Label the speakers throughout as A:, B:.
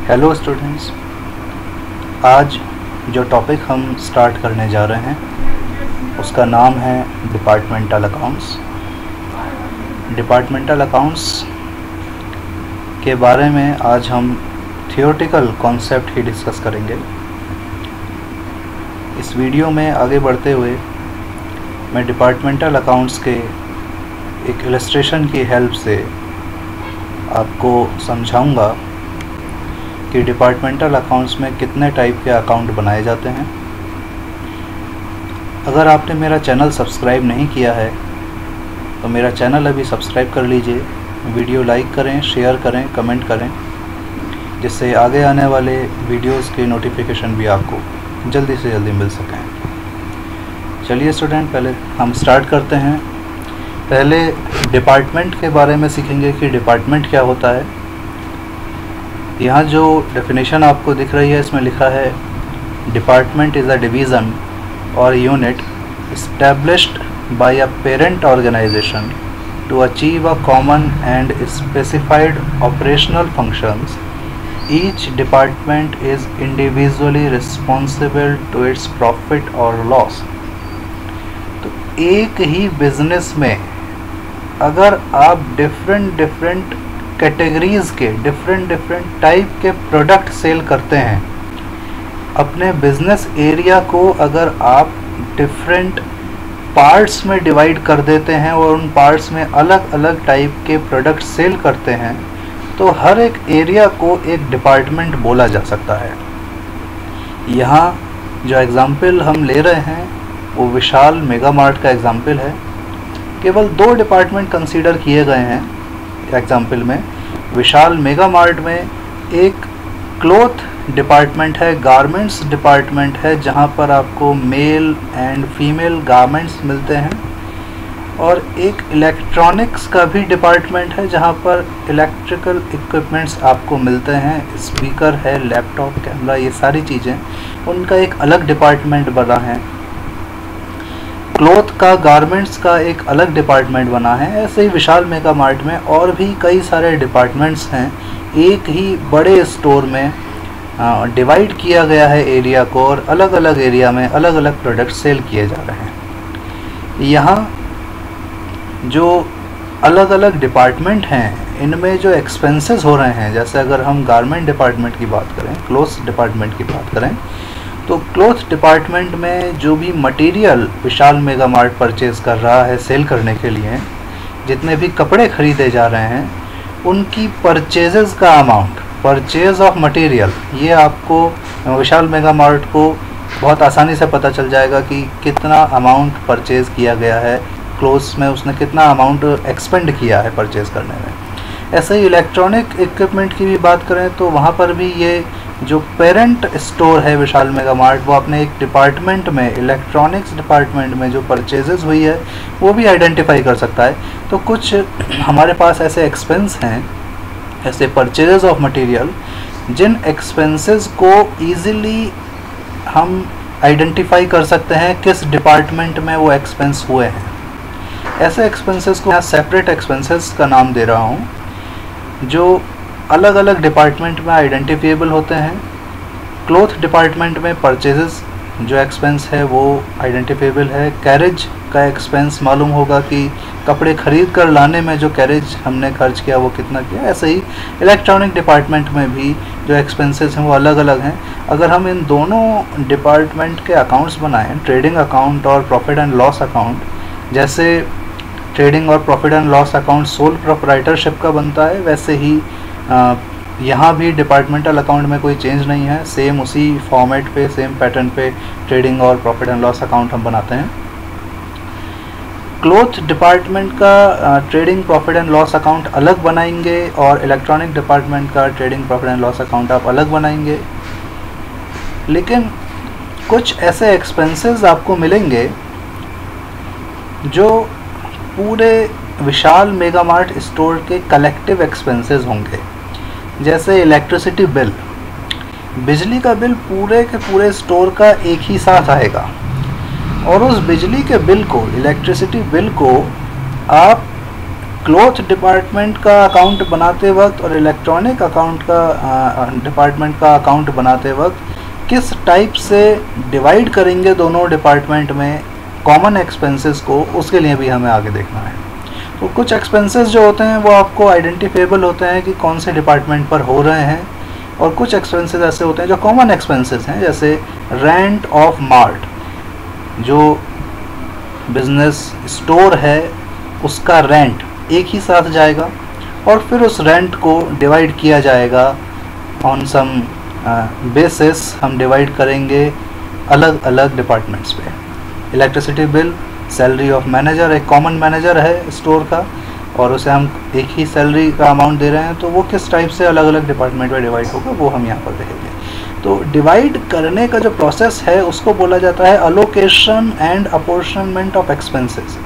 A: Hello students, आज जो topic हम स्टार्ट करने जा रहे हैं उसका नाम है डिपार्टमेंटल अकाउंट्स। डिपार्टमेंटल अकाउंट्स के बारे में आज हम थियोरेटिकल कॉन्सेप्ट ही डिस्कस करेंगे। इस वीडियो में आगे बढ़ते हुए मैं डिपार्टमेंटल अकाउंट्स के एक इलस्ट्रेशन की हेल्प से आपको समझाऊंगा कि डिपार्टमेंटल अकाउंट्स में कितने टाइप के अकाउंट बनाए जाते हैं। अगर आपने मेरा चैनल सब्सक्राइब नहीं किया है तो मेरा चैनल अभी सब्सक्राइब कर लीजिए, वीडियो लाइक करें, शेयर करें, कमेंट करें, जिससे आगे आने वाले वीडियोस के नोटिफिकेशन भी आपको जल्दी से जल्दी मिल सकें। चलिए स्टूडेंट, पहले हम स्टार्ट करते हैं। पहले डिपार्टमेंट के बारे में सीखेंगे कि डिपार्टमेंट क्या होता है। यहाँ जो डेफिनेशन आपको दिख रही है इसमें लिखा है डिपार्टमेंट इज़ अ डिवीज़न और unit established by a parent organization to achieve a common and specified operational functions. Each department is individually responsible to its profit और लॉस। तो एक ही बिजनेस में अगर आप डिफरेंट कैटेगरीज़ के डिफरेंट टाइप के प्रोडक्ट सेल करते हैं, अपने बिजनेस एरिया को अगर आप डिफरेंट पार्ट्स में डिवाइड कर देते हैं और उन पार्ट्स में अलग अलग टाइप के प्रोडक्ट सेल करते हैं, तो हर एक एरिया को एक डिपार्टमेंट बोला जा सकता है। यहाँ जो एग्ज़ाम्पल हम ले रहे हैं वो विशाल मेगा मार्ट का एग्ज़ाम्पल है। केवल 2 डिपार्टमेंट कंसीडर किए गए हैं एग्ज़ाम्पल में। विशाल मेगा मार्ट में एक क्लॉथ डिपार्टमेंट है, गारमेंट्स डिपार्टमेंट है, जहां पर आपको मेल एंड फीमेल गारमेंट्स मिलते हैं, और एक इलेक्ट्रॉनिक्स का भी डिपार्टमेंट है जहां पर इलेक्ट्रिकल इक्विपमेंट्स आपको मिलते हैं, स्पीकर है, लैपटॉप, कैमरा, ये सारी चीज़ें, उनका एक अलग डिपार्टमेंट बना है। क्लॉथ का, गारमेंट्स का एक अलग डिपार्टमेंट बना है। ऐसे ही विशाल मेगा मार्ट में और भी कई सारे डिपार्टमेंट्स हैं। एक ही बड़े स्टोर में डिवाइड किया गया है एरिया को, और अलग अलग एरिया में अलग अलग प्रोडक्ट सेल किए जा रहे हैं। यहाँ जो अलग अलग डिपार्टमेंट हैं, इनमें जो एक्सपेंसेस हो रहे हैं, जैसे अगर हम गारमेंट डिपार्टमेंट की बात करें, क्लॉथ डिपार्टमेंट की बात करें, तो क्लॉथ डिपार्टमेंट में जो भी मटेरियल विशाल मेगा मार्ट परचेज़ कर रहा है सेल करने के लिए, जितने भी कपड़े ख़रीदे जा रहे हैं, उनकी परचेज़ का अमाउंट, परचेज़ ऑफ मटेरियल, ये आपको विशाल मेगा मार्ट को बहुत आसानी से पता चल जाएगा कि कितना अमाउंट परचेज़ किया गया है, क्लोथ्स में उसने कितना अमाउंट एक्सपेंड किया है परचेज़ करने में। ऐसे ही इलेक्ट्रॉनिक इक्विपमेंट की भी बात करें तो वहाँ पर भी ये जो पेरेंट स्टोर है विशाल मेगा मार्ट, वो अपने एक डिपार्टमेंट में, इलेक्ट्रॉनिक्स डिपार्टमेंट में जो परचेजेस हुई है वो भी आइडेंटिफाई कर सकता है। तो कुछ हमारे पास ऐसे एक्सपेंस हैं, ऐसे परचेजेस ऑफ मटेरियल, जिन एक्सपेंसेस को ईज़िली हम आइडेंटिफाई कर सकते हैं किस डिपार्टमेंट में वो एक्सपेंस हुए हैं। ऐसे एक्सपेंसेस को यहाँ सेपरेट एक्सपेंसेस का नाम दे रहा हूँ, जो अलग अलग डिपार्टमेंट में आइडेंटिफिएबल होते हैं। क्लॉथ डिपार्टमेंट में परचेजेस जो एक्सपेंस है वो आइडेंटिफिएबल है। कैरेज का एक्सपेंस मालूम होगा कि कपड़े ख़रीद कर लाने में जो कैरेज हमने खर्च किया वो कितना किया। ऐसे ही इलेक्ट्रॉनिक डिपार्टमेंट में भी जो एक्सपेंसेस हैं वो अलग अलग हैं। अगर हम इन दोनों डिपार्टमेंट के अकाउंट्स बनाएं, ट्रेडिंग अकाउंट और प्रॉफिट एंड लॉस अकाउंट, जैसे ट्रेडिंग और profit and loss account sole proprietorship का बनता है, वैसे ही यहाँ भी डिपार्टमेंटल अकाउंट में कोई चेंज नहीं है। सेम उसी फॉर्मेट पे, सेम पैटर्न पे ट्रेडिंग और प्रॉफिट एंड लॉस अकाउंट हम बनाते हैं। क्लॉथ डिपार्टमेंट का trading profit and loss account अलग बनाएंगे और इलेक्ट्रॉनिक डिपार्टमेंट का trading profit and loss account आप अलग बनाएंगे। लेकिन कुछ ऐसे एक्सपेंसेस आपको मिलेंगे जो पूरे विशाल मेगा मार्ट स्टोर के कलेक्टिव एक्सपेंसेस होंगे। जैसे इलेक्ट्रिसिटी बिल, बिजली का बिल पूरे के पूरे स्टोर का एक ही साथ आएगा, और उस बिजली के बिल को, इलेक्ट्रिसिटी बिल को आप क्लॉथ डिपार्टमेंट का अकाउंट बनाते वक्त और इलेक्ट्रॉनिक अकाउंट का डिपार्टमेंट का अकाउंट बनाते वक्त किस टाइप से डिवाइड करेंगे दोनों डिपार्टमेंट में कॉमन एक्सपेंसेस को, उसके लिए भी हमें आगे देखना है। तो कुछ एक्सपेंसेस जो होते हैं वो आपको आइडेंटिफेबल होते हैं कि कौन से डिपार्टमेंट पर हो रहे हैं, और कुछ एक्सपेंसेस ऐसे होते हैं जो कॉमन एक्सपेंसेस हैं, जैसे रेंट ऑफ मार्ट, जो बिजनेस स्टोर है उसका रेंट एक ही साथ जाएगा और फिर उस रेंट को डिवाइड किया जाएगा ऑन सम बेसिस, हम डिवाइड करेंगे अलग अलग डिपार्टमेंट्स पे। Electricity bill, salary of manager, एक कॉमन मैनेजर है स्टोर का और उसे हम एक ही सैलरी का अमाउंट दे रहे हैं, तो वो किस टाइप से अलग अलग डिपार्टमेंट में डिवाइड होगा वो हम यहाँ पर देखेंगे। तो डिवाइड करने का जो प्रोसेस है उसको बोला जाता है allocation and apportionment of expenses.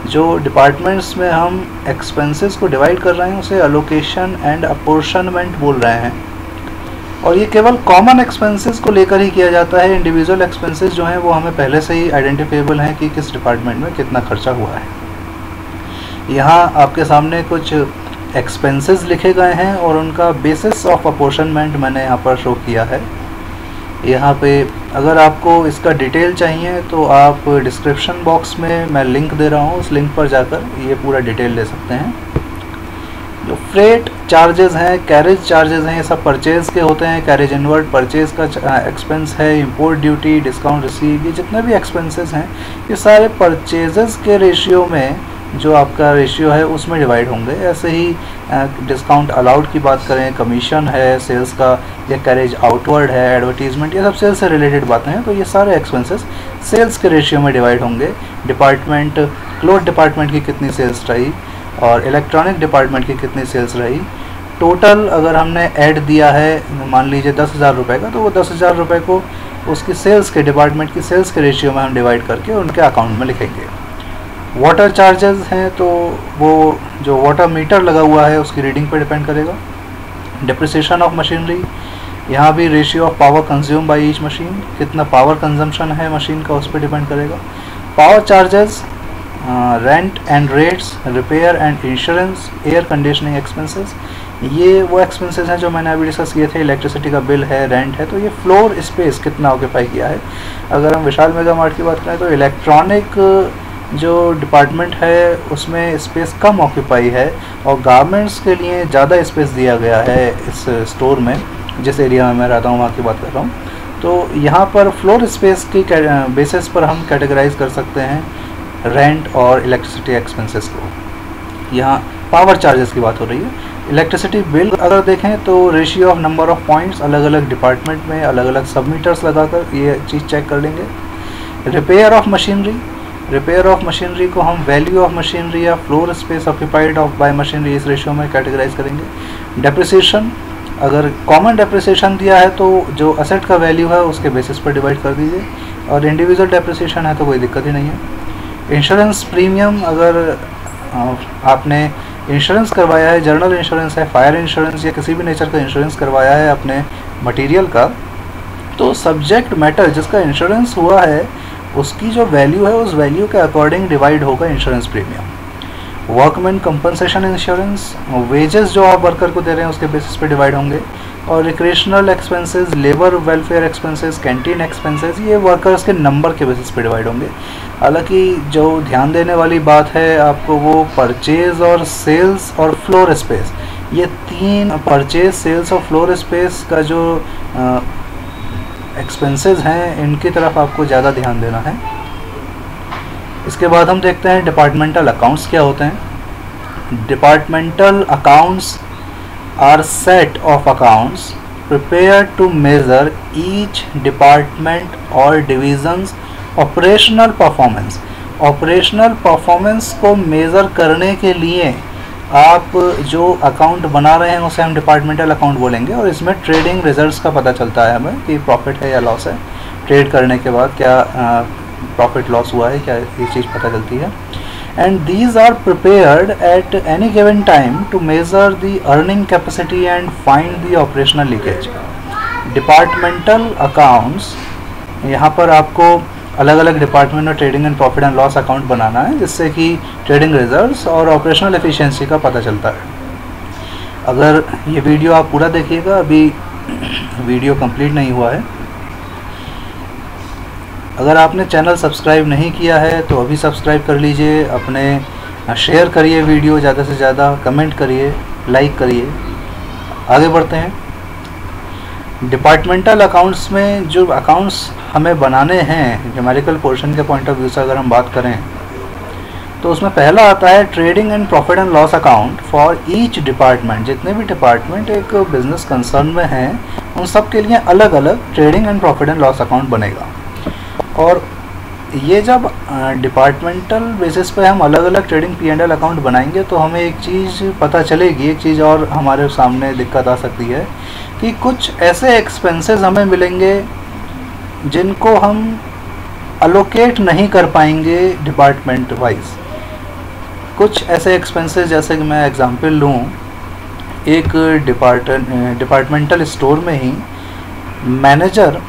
A: जो डिपार्टमेंट्स में हम एक्सपेंसेस को डिवाइड कर रहे हैं उसे अलोकेशन एंड अपोर्शनमेंट बोल रहे हैं, और ये केवल कॉमन एक्सपेंसेस को लेकर ही किया जाता है। इंडिविजुअल एक्सपेंसेस जो हैं वो हमें पहले से ही आइडेंटिफेबल हैं कि किस डिपार्टमेंट में कितना खर्चा हुआ है। यहाँ आपके सामने कुछ एक्सपेंसेस लिखे गए हैं और उनका बेसिस ऑफ अपोर्शनमेंट मैंने यहाँ पर शो किया है। यहाँ पे अगर आपको इसका डिटेल चाहिए तो आप डिस्क्रिप्शन बॉक्स में मैं लिंक दे रहा हूँ, उस लिंक पर जाकर ये पूरा डिटेल ले सकते हैं। जो फ्रेट चार्जेस हैं, कैरेज चार्जेस हैं, ये सब परचेज़ के होते हैं। कैरेज इनवर्ड परचेज़ का एक्सपेंस है, इंपोर्ट ड्यूटी, डिस्काउंट रिसीव, ये जितने भी एक्सपेंसेस हैं ये सारे परचेजेस के रेशियो में, जो आपका रेशियो है उसमें डिवाइड होंगे। ऐसे ही डिस्काउंट अलाउड की बात करें, कमीशन है सेल्स का, या कैरेज आउटवर्ड है, एडवर्टीजमेंट, ये सब सेल्स से रिलेटेड बातें हैं। तो ये सारे एक्सपेंसेस सेल्स के रेशियो में डिवाइड होंगे। डिपार्टमेंट, क्लॉथ डिपार्टमेंट की कितनी सेल्स रही और इलेक्ट्रॉनिक डिपार्टमेंट की कितनी सेल्स रही, टोटल अगर हमने ऐड दिया है मान लीजिए 10,000 रुपये का, तो वो 10,000 रुपये को उसकी सेल्स के डिपार्टमेंट की सेल्स के रेशियो में हम डिवाइड करके उनके अकाउंट में लिखेंगे। वाटर चार्जेस हैं तो वो जो वाटर मीटर लगा हुआ है उसकी रीडिंग पर डिपेंड करेगा। डिप्रिसिएशन ऑफ मशीनरी, यहाँ भी ratio of power consume by each machine, कितना पावर कंजम्पशन है मशीन का उस पर डिपेंड करेगा। Power charges, rent and rates, repair and insurance, air conditioning expenses, ये वो एक्सपेंसेस हैं जो मैंने अभी डिस्कस किए थे। इलेक्ट्रिसिटी का बिल है, रेंट है, तो ये फ्लोर स्पेस कितना ऑक्यूपाई किया है। अगर हम विशाल मेगा मार्ट की बात करें तो इलेक्ट्रॉनिक जो डिपार्टमेंट है उसमें स्पेस कम ऑक्यूपाई है और गारमेंट्स के लिए ज़्यादा स्पेस दिया गया है इस स्टोर में, जिस एरिया में मैं रहता हूँ वहाँ की बात कर रहा हूँ। तो यहाँ पर फ्लोर स्पेस की बेसिस पर हम कैटेगराइज कर सकते हैं रेंट और इलेक्ट्रिसिटी एक्सपेंसेस को। यहाँ पावर चार्जेस की बात हो रही है। इलेक्ट्रिसिटी बिल अगर देखें तो ratio of number of points, अलग अलग डिपार्टमेंट में अलग अलग सबमीटर्स लगाकर ये चीज़ चेक कर लेंगे। Repair of machinery, repair of machinery को हम वैल्यू ऑफ मशीनरी या floor space occupied of bye machinery इस रेशियो में कैटेगराइज करेंगे। डेप्रिसिएशन, अगर कॉमन डेप्रिसिएशन दिया है तो जो असेट का वैल्यू है उसके बेसिस पर डिवाइड कर दीजिए, और इंडिविजुअल डेप्रिसिएशन है तो कोई दिक्कत ही नहीं है। इंश्योरेंस प्रीमियम, अगर आपने इंश्योरेंस करवाया है, जर्नल इंश्योरेंस है, फायर इंश्योरेंस या किसी भी नेचर का इंश्योरेंस करवाया है अपने मटेरियल का, तो सब्जेक्ट मैटर जिसका इंश्योरेंस हुआ है उसकी जो वैल्यू है उस वैल्यू के अकॉर्डिंग डिवाइड होगा insurance premium. Workman compensation insurance, wages जो आप वर्कर को दे रहे हैं उसके बेसिस पे डिवाइड होंगे। और recreational expenses, labour welfare expenses, canteen expenses, ये वर्कर्स के नंबर के बेसिस पे डिवाइड होंगे। हालांकि जो ध्यान देने वाली बात है आपको वो परचेज और सेल्स और फ्लोर स्पेस, ये तीन परचेज, सेल्स और फ्लोर स्पेस का जो एक्सपेंसेस हैं इनकी तरफ आपको ज़्यादा ध्यान देना है। इसके बाद हम देखते हैं डिपार्टमेंटल अकाउंट्स क्या होते हैं। Departmental accounts are set of accounts prepared to measure each department or division's operational performance। Operational performance को मेज़र करने के लिए आप जो अकाउंट बना रहे हैं उसे हम डिपार्टमेंटल अकाउंट बोलेंगे, और इसमें ट्रेडिंग रिजल्ट्स का पता चलता है हमें कि प्रॉफिट है या लॉस है, ट्रेड करने के बाद क्या प्रॉफिट लॉस हुआ है, क्या ये चीज़ पता चलती है। And these are prepared at any given time to measure the earning capacity and find the operational leakage. Departmental accounts, यहाँ पर आपको अलग अलग डिपार्टमेंट में trading and profit and loss account बनाना है, जिससे कि ट्रेडिंग रिजल्ट्स और ऑपरेशनल एफिशिएंसी का पता चलता है। अगर ये वीडियो आप पूरा देखिएगा, अभी वीडियो कंप्लीट नहीं हुआ है। अगर आपने चैनल सब्सक्राइब नहीं किया है तो अभी सब्सक्राइब कर लीजिए, अपने शेयर करिए वीडियो ज़्यादा से ज़्यादा, कमेंट करिए, लाइक करिए। आगे बढ़ते हैं। डिपार्टमेंटल अकाउंट्स में जो अकाउंट्स हमें बनाने हैं न्यूमेरिकल पोर्शन के पॉइंट ऑफ व्यू से अगर हम बात करें तो उसमें पहला आता है trading and profit and loss account for each department. जितने भी डिपार्टमेंट एक बिजनेस कंसर्न में हैं उन सब के लिए अलग अलग trading and profit and loss account बनेगा। और ये जब डिपार्टमेंटल बेसिस पे हम अलग अलग ट्रेडिंग P&L अकाउंट बनाएंगे तो हमें एक चीज़ पता चलेगी, एक चीज़ और हमारे सामने दिक्कत आ सकती है कि कुछ ऐसे एक्सपेंसेस हमें मिलेंगे जिनको हम अलोकेट नहीं कर पाएंगे डिपार्टमेंट वाइज। कुछ ऐसे एक्सपेंसेस, जैसे कि मैं एग्जांपल लूँ, एक डिपार्टमेंटल स्टोर में ही मैनेजर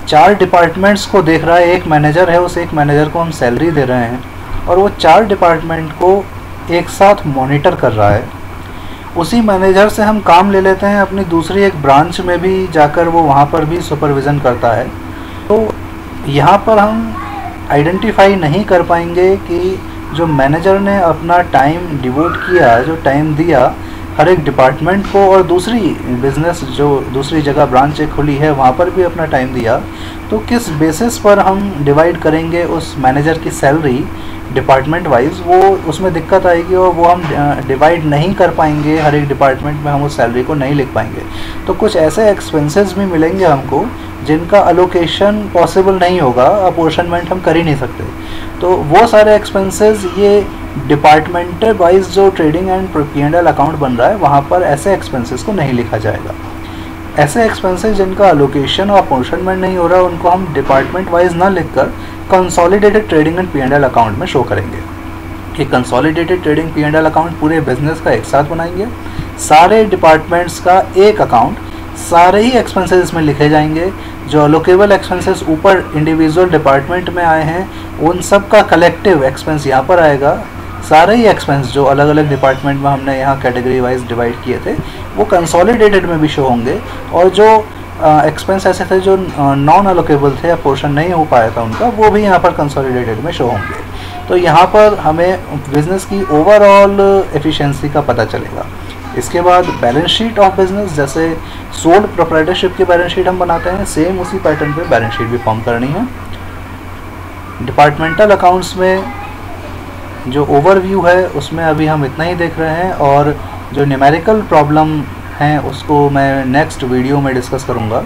A: 4 डिपार्टमेंट्स को देख रहा है। एक मैनेजर है, उस एक मैनेजर को हम सैलरी दे रहे हैं और वो 4 डिपार्टमेंट को एक साथ मॉनिटर कर रहा है। उसी मैनेजर से हम काम ले लेते हैं अपनी दूसरी एक ब्रांच में भी जाकर, वो वहाँ पर भी सुपरविज़न करता है। तो यहाँ पर हम आइडेंटिफाई नहीं कर पाएंगे कि जो मैनेजर ने अपना टाइम डिवोट किया, जो टाइम दिया हर एक डिपार्टमेंट को, और दूसरी बिज़नेस जो दूसरी जगह ब्रांच एक खुली है वहाँ पर भी अपना टाइम दिया, तो किस बेसिस पर हम डिवाइड करेंगे उस मैनेजर की सैलरी डिपार्टमेंट वाइज, वो उसमें दिक्कत आएगी और वो हम डिवाइड नहीं कर पाएंगे। हर एक डिपार्टमेंट में हम उस सैलरी को नहीं लिख पाएंगे। तो कुछ ऐसे एक्सपेंसेस भी मिलेंगे हमको जिनका अलोकेशन पॉसिबल नहीं होगा, अपोर्शनमेंट हम कर ही नहीं सकते। तो वो सारे एक्सपेंसेस ये डिपार्टमेंट वाइज जो ट्रेडिंग एंड P&L अकाउंट बन रहा है वहाँ पर ऐसे एक्सपेंसेस को नहीं लिखा जाएगा। ऐसे एक्सपेंसेस जिनका अलोकेशन और अपोर्शनमेंट नहीं हो रहा उनको हम डिपार्टमेंट वाइज ना लिखकर consolidated trading and P&L account में शो करेंगे। कि कंसोलिडेटेड ट्रेडिंग P&L अकाउंट पूरे बिजनेस का एक साथ बनाएंगे, सारे डिपार्टमेंट्स का एक अकाउंट, सारे ही एक्सपेंसेस में लिखे जाएंगे। जो अलोकेबल एक्सपेंसेस ऊपर इंडिविजुअल डिपार्टमेंट में आए हैं उन सब का कलेक्टिव एक्सपेंस यहाँ पर आएगा। सारे ही एक्सपेंस जो अलग अलग डिपार्टमेंट में हमने यहाँ कैटेगरी वाइज डिवाइड किए थे वो कंसोलिडेटेड में भी शो होंगे, और जो एक्सपेंस ऐसे थे जो नॉन अलोकेबल थे या पोर्शन नहीं हो पाया था उनका, वो भी यहाँ पर कंसोलिडेटेड में शो होंगे। तो यहाँ पर हमें बिज़नेस की ओवरऑल एफिशिएंसी का पता चलेगा। इसके बाद बैलेंस शीट ऑफ बिजनेस, जैसे सोल्ड प्रोप्राइटरशिप की बैलेंस शीट हम बनाते हैं, सेम उसी पैटर्न पे बैलेंस शीट भी फॉर्म करनी है। डिपार्टमेंटल अकाउंट्स में जो ओवरव्यू है उसमें अभी हम इतना ही देख रहे हैं, और जो न्यूमेरिकल प्रॉब्लम हैं उसको मैं नेक्स्ट वीडियो में डिस्कस करूँगा।